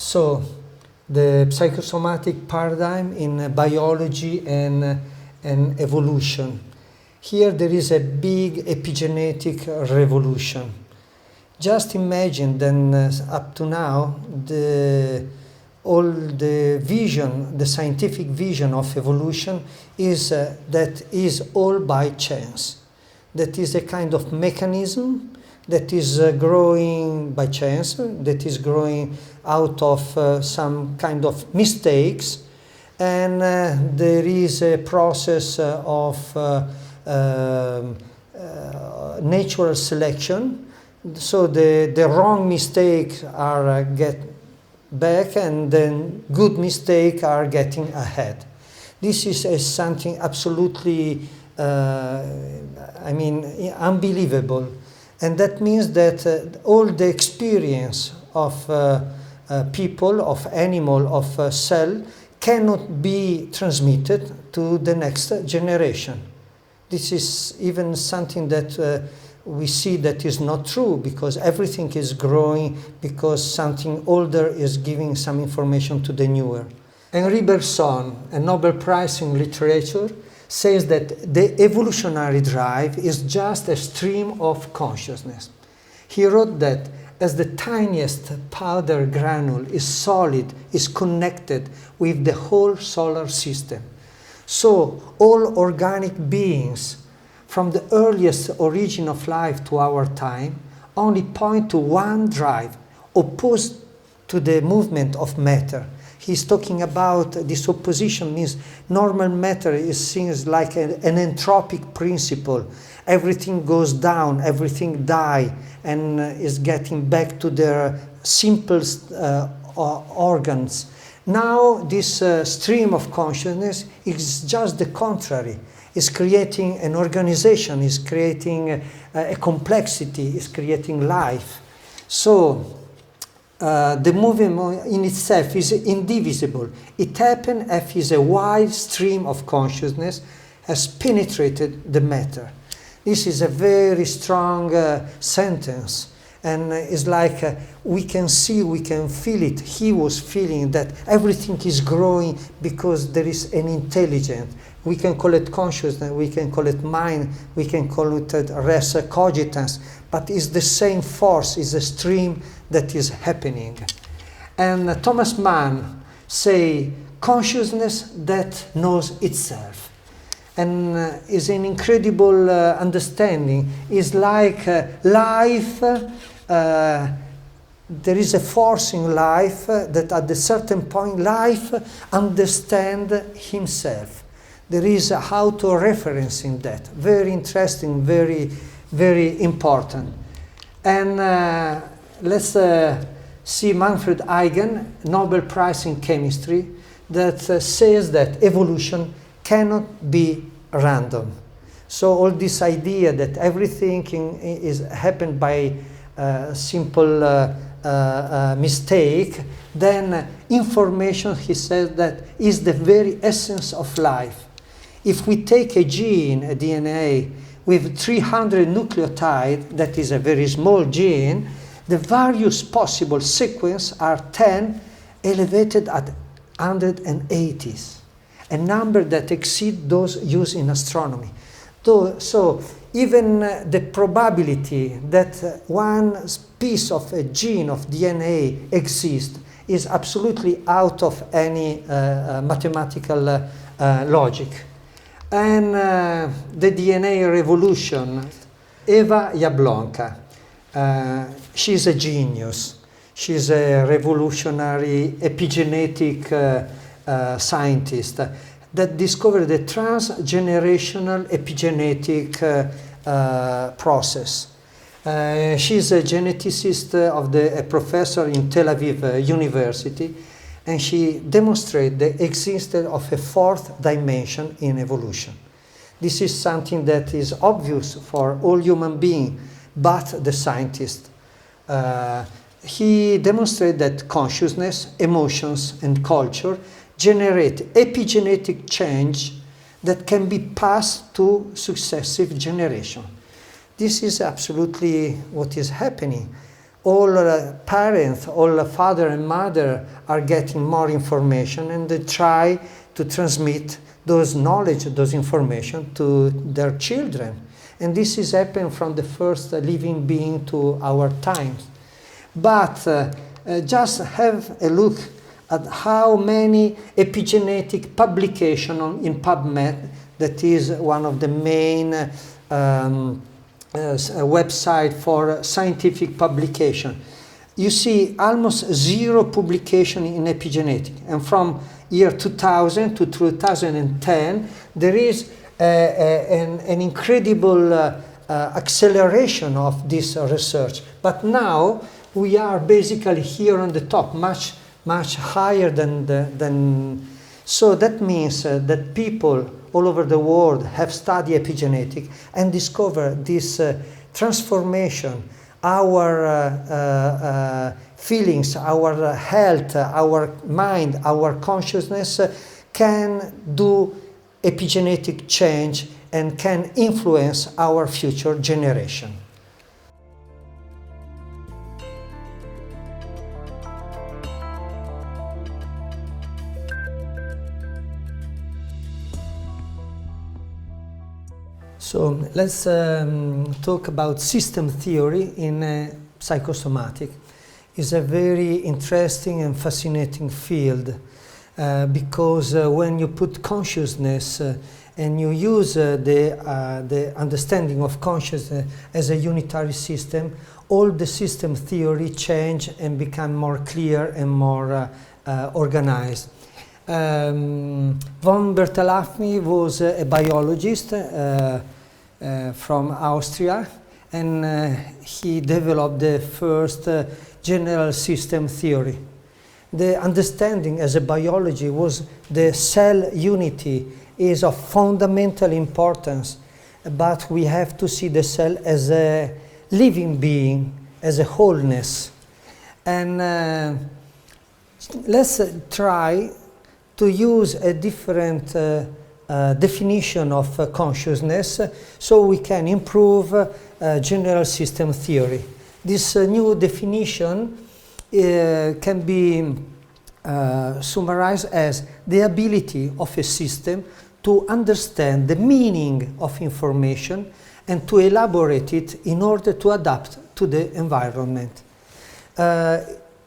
So, the psychosomatic paradigm in biology and evolution. Here there is a big epigenetic revolution. Just imagine that up to now, all the vision, the scientific vision of evolution is that is all by chance. That is a kind of mechanism that is growing by chance, that is growing out of some kind of mistakes, and there is a process of natural selection. So the wrong mistakes are get back, and then good mistakes are getting ahead. This is something absolutely, unbelievable. And that means that all the experience of people, of animal, of cell cannot be transmitted to the next generation. This is even something that we see that is not true, because everything is growing because something older is giving some information to the newer. Henri Bergson, a Nobel Prize in Literature, says that the evolutionary drive is just a stream of consciousness. He wrote that as the tiniest powder granule is solid, is connected with the whole solar system. So all organic beings, from the earliest origin of life to our time, only point to one drive, opposed to the movement of matter. He's talking about this opposition means normal matter is seen as like an entropic principle. Everything goes down, everything dies, and is getting back to their simplest organs. Now this stream of consciousness is just the contrary. It's creating an organization, it's creating a complexity, it's creating life. So the movement in itself is indivisible. It happens as a wide stream of consciousness has penetrated the matter. This is a very strong sentence, and it's like we can see, we can feel it. He was feeling that everything is growing because there is an intelligence. We can call it consciousness, we can call it mind, we can call it res cogitans, but it's the same force, it's a stream that is happening. And Thomas Mann say consciousness that knows itself. And is an incredible understanding. It's like life, there is a force in life that at a certain point life understands himself. There is how to reference in that. Very interesting, very, very important. And let's see Manfred Eigen, Nobel Prize in Chemistry, that says that evolution cannot be random. So all this idea that everything is happened by simple mistake, then information, he says, that is the very essence of life. If we take a gene, a DNA, with 300 nucleotides, that is a very small gene, the various possible sequences are 10 elevated at 180s, a number that exceeds those used in astronomy. So even the probability that one piece of a gene of DNA exists is absolutely out of any mathematical logic. And the DNA revolution, Eva Jablonka, she's a genius. She's a revolutionary epigenetic scientist that discovered the transgenerational epigenetic process. She's a geneticist a professor in Tel Aviv University, and she demonstrated the existence of a fourth dimension in evolution. This is something that is obvious for all human beings, but the scientist. He demonstrated that consciousness, emotions, and culture generate epigenetic change that can be passed to successive generations. This is absolutely what is happening. all parents, all father and mother are getting more information, and they try to transmit those knowledge, those information to their children. And this is happening from the first living being to our times. But just have a look at how many epigenetic publications in PubMed, that is one of the main website for scientific publication. You see almost zero publication in epigenetic, and from year 2000 to 2010 there is an incredible acceleration of this research. But now we are basically here on the top, much higher than so that means that people all over the world have studied epigenetic and discovered this transformation, our feelings, our health, our mind, our consciousness can do epigenetic change and can influence our future generation. So let's talk about system theory in psychosomatics. It's a very interesting and fascinating field because when you put consciousness and you use the understanding of consciousness as a unitary system, all the system theory change and become more clear and more organized. Von Bertalanffy was a biologist from Austria, and he developed the first general system theory. The understanding as a biology was the cell unity is of fundamental importance, but we have to see the cell as a living being, as a wholeness. And let's try to use a different definition of consciousness so we can improve general system theory. This new definition can be summarized as the ability of a system to understand the meaning of information and to elaborate it in order to adapt to the environment.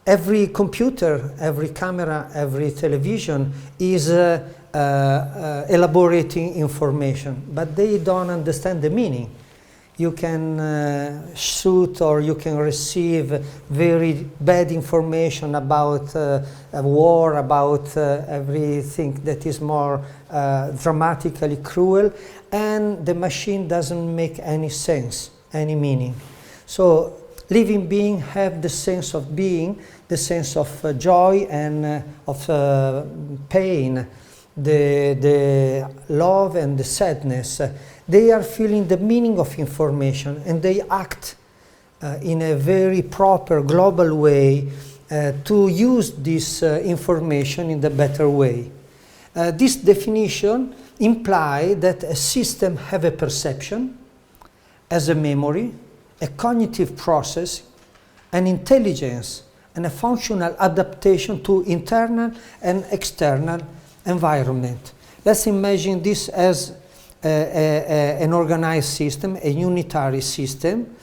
Every computer, every camera, every television is elaborating information, but they don't understand the meaning. You can shoot or you can receive very bad information about a war, about everything that is more dramatically cruel, and the machine doesn't make any sense, any meaning. So living beings have the sense of being, the sense of joy and of pain, the love and the sadness. They are feeling the meaning of information, and they act in a very proper global way to use this information in the better way. This definition implies that a system has a perception, has a memory, a cognitive process, an intelligence, and a functional adaptation to internal and external environment. Let's imagine this as an organized system, a unitary system,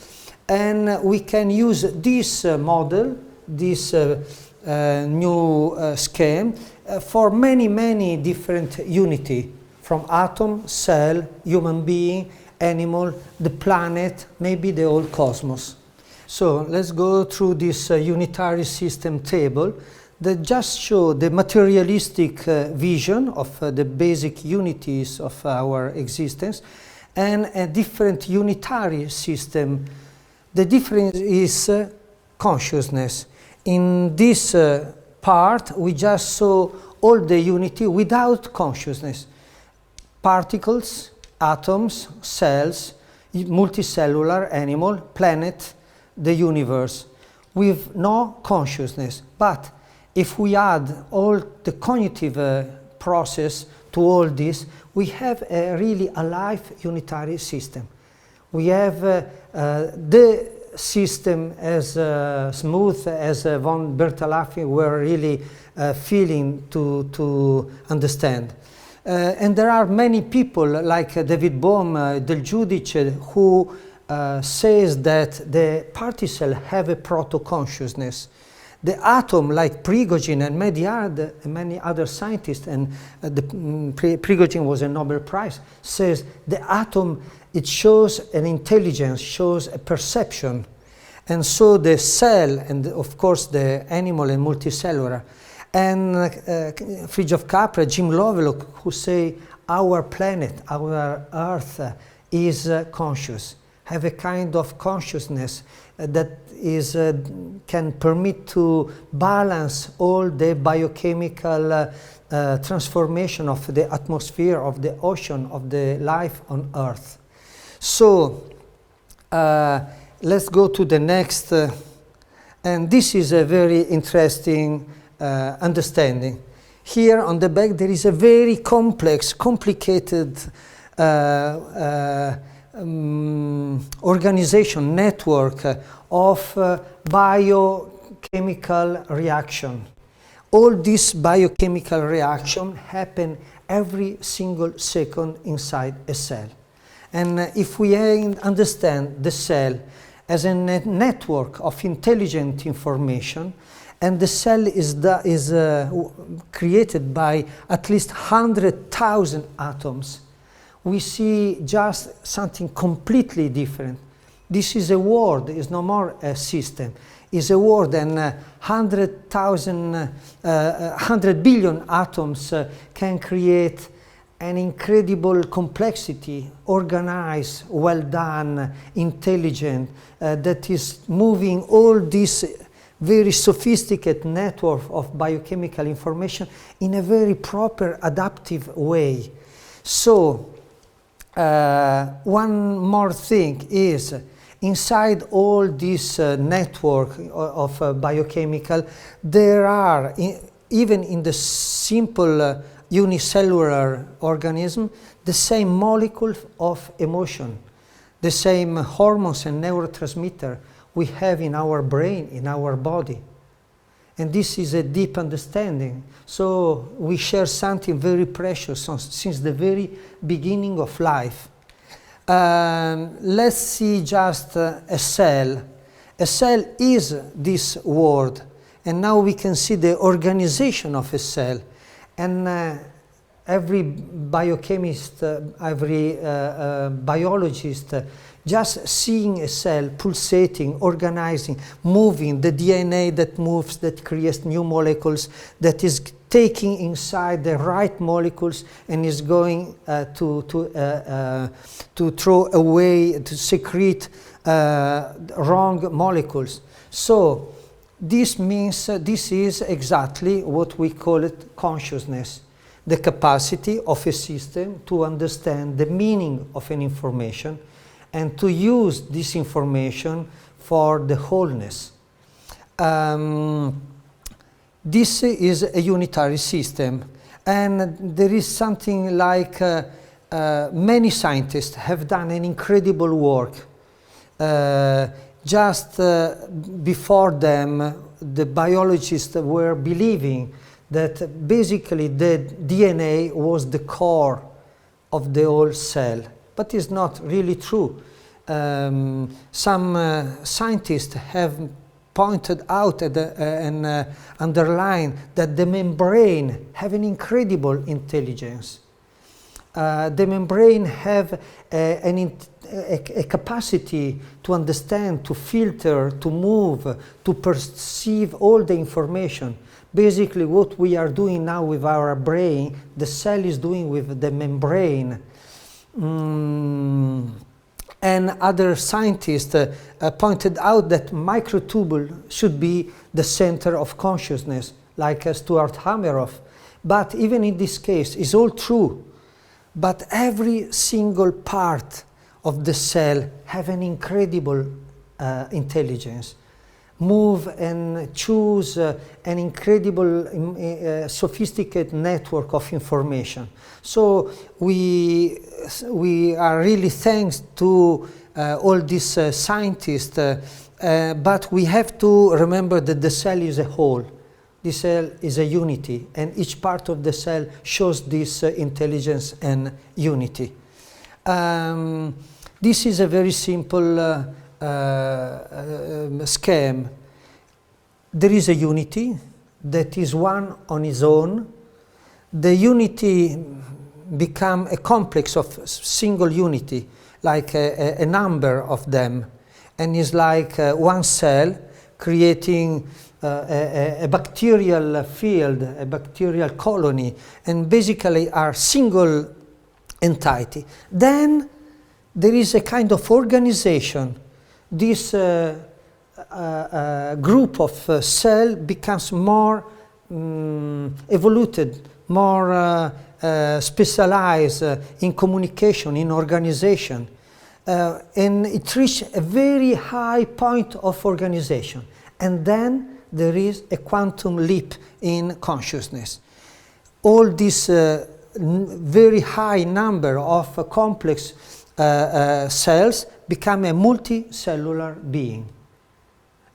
and we can use this model, this new scheme, for many different unity, from atom, cell, human being, animal, the planet, maybe the whole cosmos. So let's go through this unitary system table that just show the materialistic vision of the basic unities of our existence and a different unitary system. The difference is consciousness. In this part, we just saw all the unity without consciousness. Particles, atoms, cells, multicellular animal, planet, the universe, with no consciousness. But if we add all the cognitive process to all this, we have a really alive unitary system. We have the system as smooth as von Bertalanffy were really feeling to understand. And there are many people like David Bohm, Del Giudice, who says that the particles have a proto-consciousness. The atom, like Prigogine and many other scientists, and Prigogine was a Nobel Prize, says the atom, it shows an intelligence, shows a perception. And so the cell, and of course the animal and multicellular, and Fritjof Capra, Jim Lovelock, who say our planet, our Earth is conscious, have a kind of consciousness that is can permit to balance all the biochemical transformation of the atmosphere, of the ocean, of the life on Earth. So let's go to the next, and this is a very interesting understanding. Here on the back there is a very complicated organization, network of biochemical reaction. All these biochemical reaction happen every single second inside a cell. And if we understand the cell as a network of intelligent information, and the cell is created by at least 100,000 atoms, we see just something completely different. This is a world, it's no more a system. It's a world, and 100 billion atoms can create an incredible complexity, organized, well done, intelligent, that is moving all this very sophisticated network of biochemical information in a very proper, adaptive way. So, one more thing is, inside all this network of biochemical, there are, even in the simple unicellular organism, the same molecules of emotion, the same hormones and neurotransmitter we have in our brain, in our body. And this is a deep understanding. So we share something very precious since the very beginning of life. Let's see just a cell. A cell is this world, and now we can see the organization of a cell. And every biochemist, every biologist, just seeing a cell pulsating, organizing, moving, the DNA that moves, that creates new molecules, that is taking inside the right molecules and is going to throw away, to secrete wrong molecules. So this means this is exactly what we call it consciousness, the capacity of a system to understand the meaning of an information and to use this information for the wholeness. This is a unitary system, and there is something like many scientists have done an incredible work. Just before them, the biologists were believing that basically the DNA was the core of the whole cell. But it's not really true. Some scientists have pointed out and underlined that the membrane have an incredible intelligence. The membrane have a capacity to understand, to filter, to move, to perceive all the information. Basically what we are doing now with our brain, the cell is doing with the membrane. And other scientists pointed out that microtubule should be the center of consciousness, like Stuart Hameroff. But even in this case, it's all true. But every single part of the cell have an incredible intelligence. move and choose an incredible, sophisticated network of information. So we are really thanks to all these scientists, but we have to remember that the cell is a whole. The cell is a unity, and each part of the cell shows this intelligence and unity. This is a very simple scheme. There is a unity that is one on its own. The unity becomes a complex of single unity, like a number of them, and is like one cell creating a bacterial field, a bacterial colony, and basically are single entity. Then there is a kind of organization. This group of cell becomes more evolved, more specialized in communication, in organization, and it reaches a very high point of organization. And then there is a quantum leap in consciousness. All this very high number of complex cells become a multicellular being.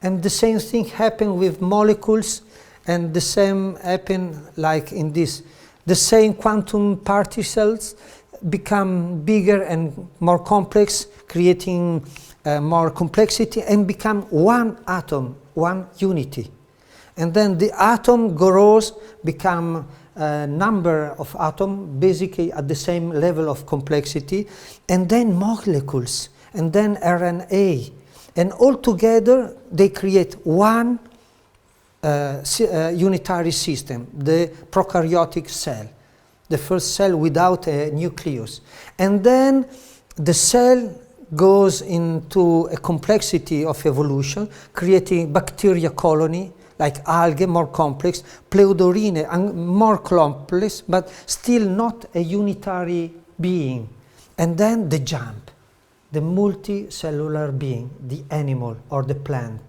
And the same thing happens with molecules, and the same happens like in this. The same quantum particles become bigger and more complex, creating more complexity, and become one atom, one unity. And then the atom grows, become a number of atoms, basically at the same level of complexity, and then molecules, and then RNA. And all together, they create one unitary system, the prokaryotic cell, the first cell without a nucleus. And then the cell goes into a complexity of evolution, creating bacteria colony, like algae, more complex, pleudorine, more complex, but still not a unitary being. And then the jump, the multicellular being, the animal or the plant,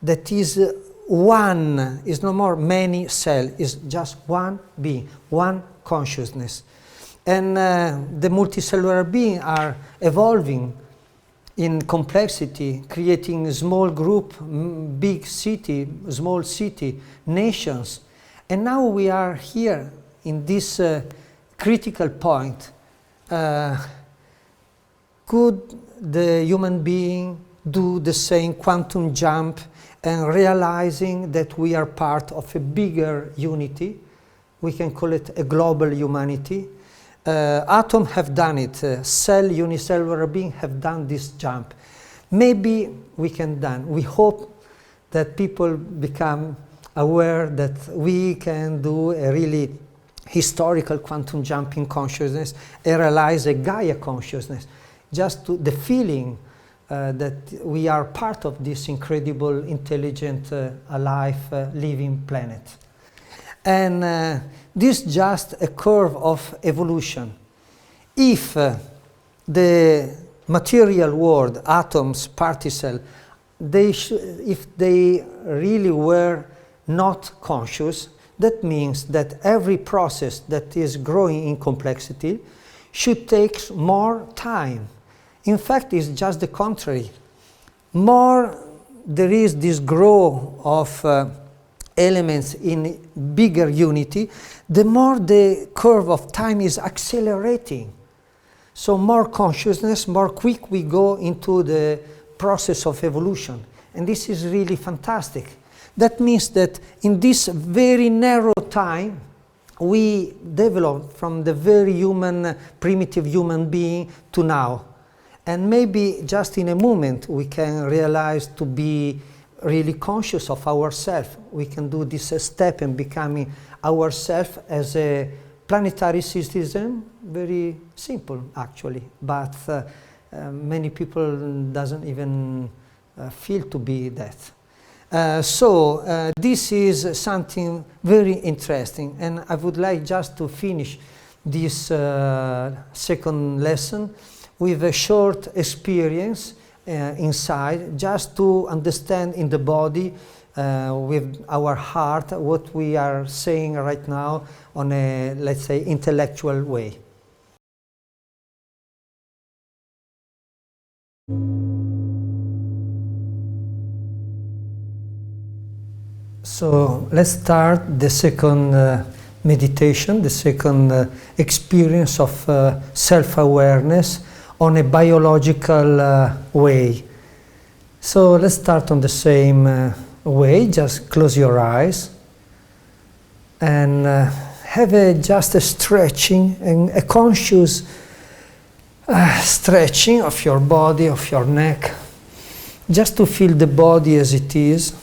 that is one, is no more many cells, is just one being, one consciousness. And the multicellular beings are evolving in complexity, creating a small group, big city, small city, nations. And now we are here in this critical point. Could the human being do the same quantum jump and realizing that we are part of a bigger unity? We can call it a global humanity. Atoms have done it. Cell, unicellular beings have done this jump. Maybe we can done. We hope that people become aware that we can do a really historical quantum jump in consciousness and realize a Gaia consciousness. Just to the feeling that we are part of this incredible, intelligent, alive, living planet. And this is just a curve of evolution. If the material world, atoms, particles, if they really were not conscious, that means that every process that is growing in complexity should take more time. In fact, it's just the contrary. More there is this growth of elements in bigger unity, the more the curve of time is accelerating. So more consciousness, more quick we go into the process of evolution. And this is really fantastic. That means that in this very narrow time, we develop from the very human, primitive human being to now. And maybe just in a moment we can realize to be really conscious of ourselves. We can do this step in becoming ourselves as a planetary citizen. Very simple actually, but many people doesn't even feel to be that. So this is something very interesting, and I would like just to finish this second lesson with a short experience inside, just to understand in the body with our heart what we are saying right now on a, let's say, intellectual way. So let's start the second meditation, the second experience of self-awareness on a biological way. So let's start on the same way. Just close your eyes and have just a stretching and a conscious stretching of your body, of your neck, just to feel the body as it is.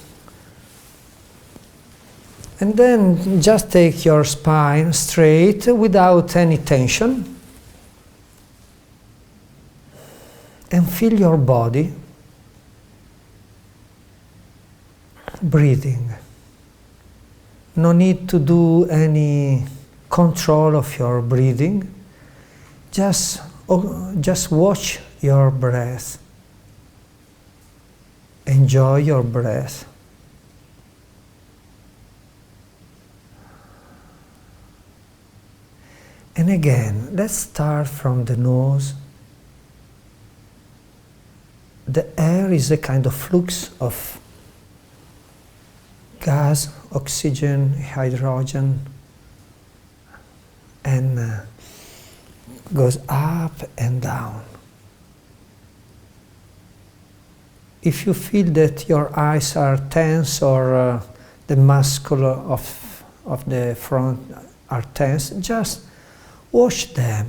And then just take your spine straight without any tension. And feel your body breathing. No need to do any control of your breathing. Just watch your breath. Enjoy your breath. And again, let's start from the nose. The air is a kind of flux of gas, oxygen, hydrogen, and goes up and down. If you feel that your eyes are tense or the muscle of the front are tense, just watch them,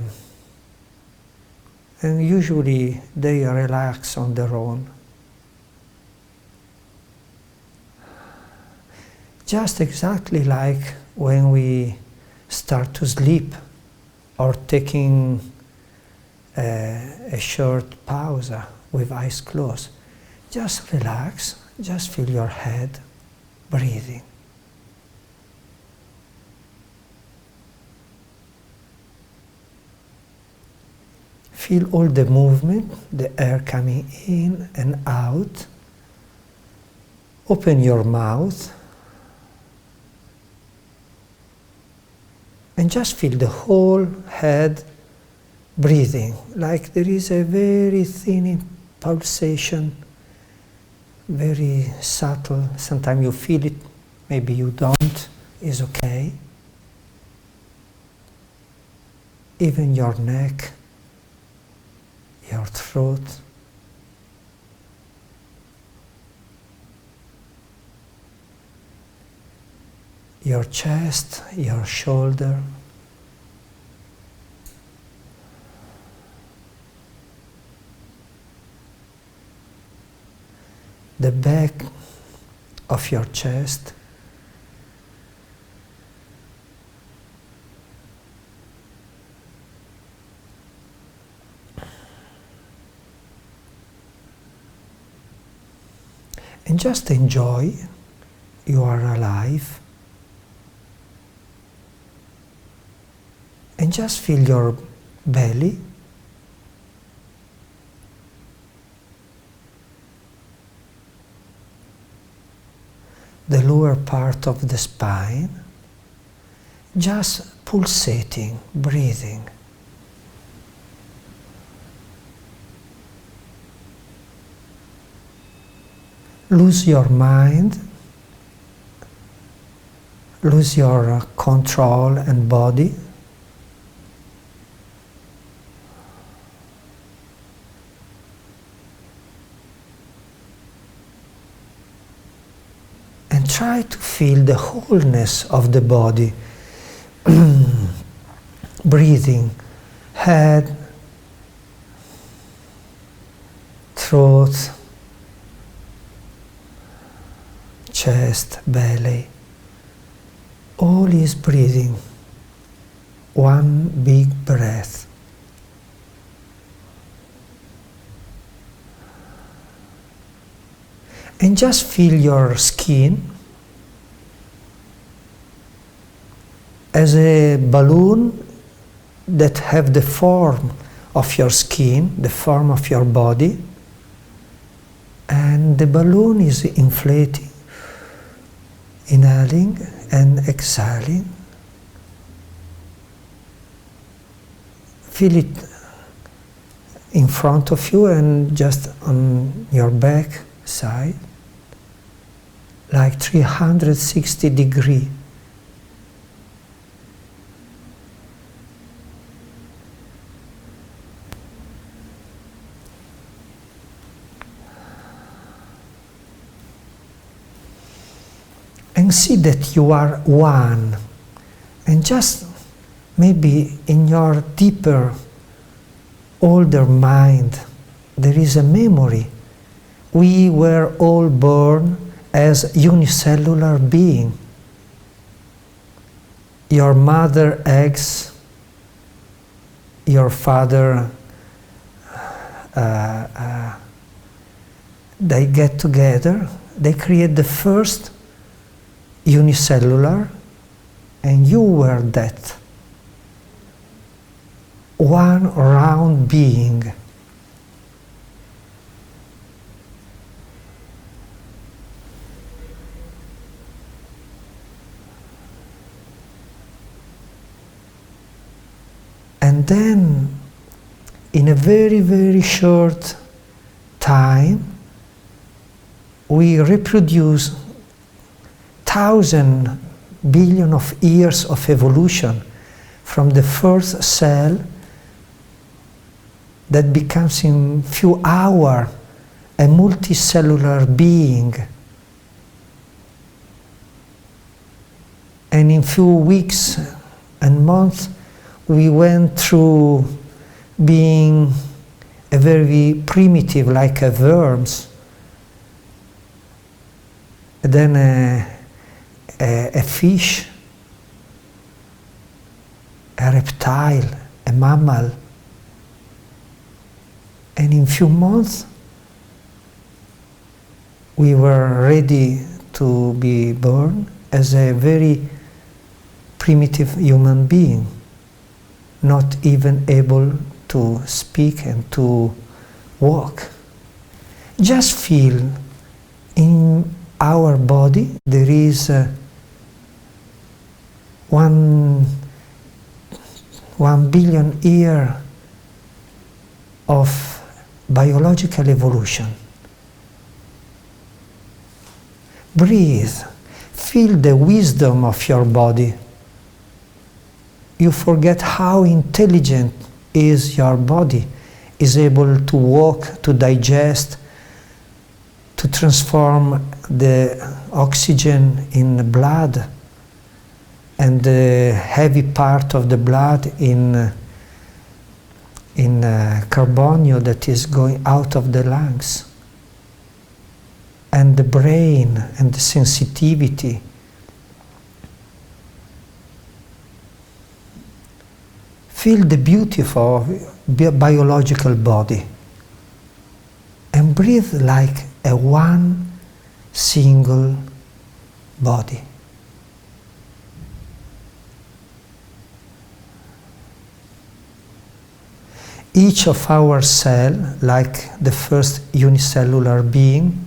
and usually they relax on their own. Just exactly like when we start to sleep or taking a short pause with eyes closed. Just relax, just feel your head breathing. Feel all the movement, the air coming in and out. Open your mouth and just feel the whole head breathing, like there is a very thin pulsation, very subtle. Sometimes you feel it, maybe you don't, it's okay. Even your neck, your throat, your chest, your shoulder, the back of your chest, and just enjoy you are alive, and just feel your belly, the lower part of the spine, just pulsating, breathing. Lose your mind, lose your control and body. And try to feel the wholeness of the body. Breathing, head, throat, chest, belly, all is breathing, one big breath. And just feel your skin as a balloon that have the form of your skin, the form of your body, And the balloon is inflating, inhaling and exhaling. Feel it in front of you and just on your back side, like 360 degrees. And see that you are one, and just maybe in your deeper, older mind there is a memory. We were all born as unicellular beings. Your mother eggs, your father, they get together, they create the first unicellular, and you were that one round being. And then in a very, very short time we reproduce 1,000 billion of years of evolution from the first cell that becomes in few hours a multicellular being, and in few weeks and months we went through being a very primitive, like a worms, then a fish, a reptile, a mammal, and in few months we were ready to be born as a very primitive human being, not even able to speak and to walk. Just feel in our body there is 1 billion years of biological evolution. Breathe, feel the wisdom of your body. You forget how intelligent is your body, is able to walk, to digest, to transform the oxygen in the blood and the heavy part of the blood in carbonio that is going out of the lungs, and the brain and the sensitivity. Feel the beauty of biological body and breathe like a one single body. Each of our cells, like the first unicellular being,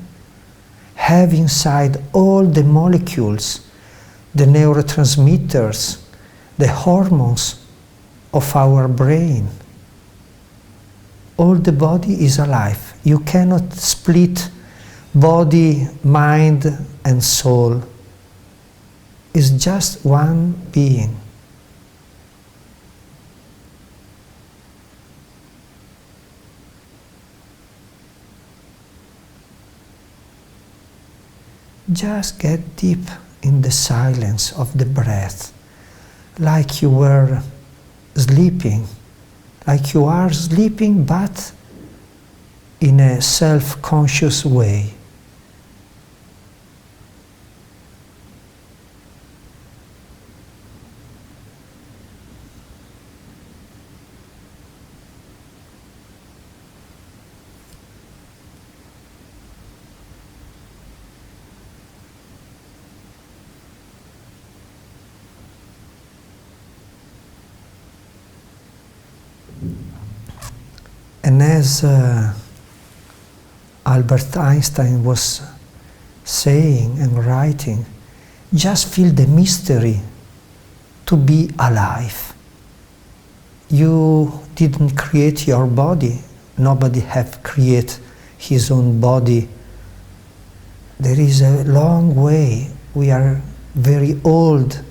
have inside all the molecules, the neurotransmitters, the hormones of our brain. All the body is alive. You cannot split body, mind, and soul. It's just one being. Just get deep in the silence of the breath, like you were sleeping, like you are sleeping, but in a self-conscious way. And as Albert Einstein was saying and writing, just feel the mystery to be alive. You didn't create your body. Nobody have created his own body. There is a long way. We are very old.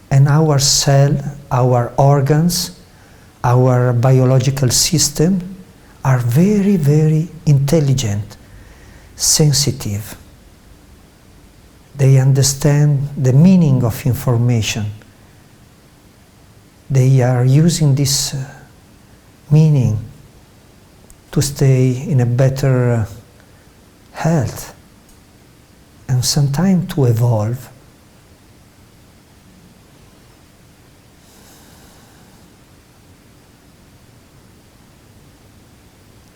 And our cell, our organs, our biological system are very, very intelligent, sensitive. They understand the meaning of information. They are using this meaning to stay in a better health and sometimes to evolve.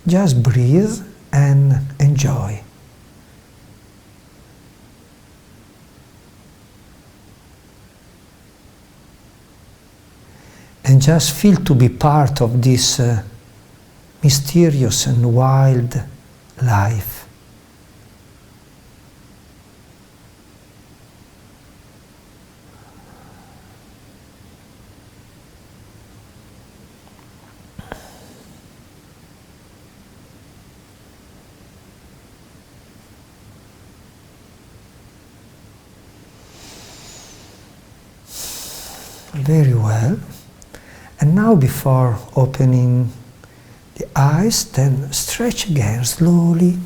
Just breathe and enjoy. And just feel to be part of this mysterious and wild life. Very well. And now before opening the eyes, then stretch again slowly,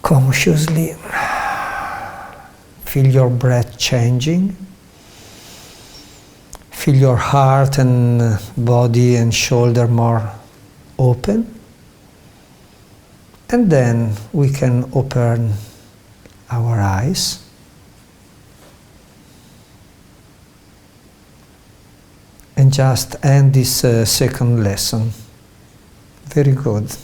consciously. Feel your breath changing. Feel your heart and body and shoulder more open. And then we can open our eyes. And just end this second lesson. Very good.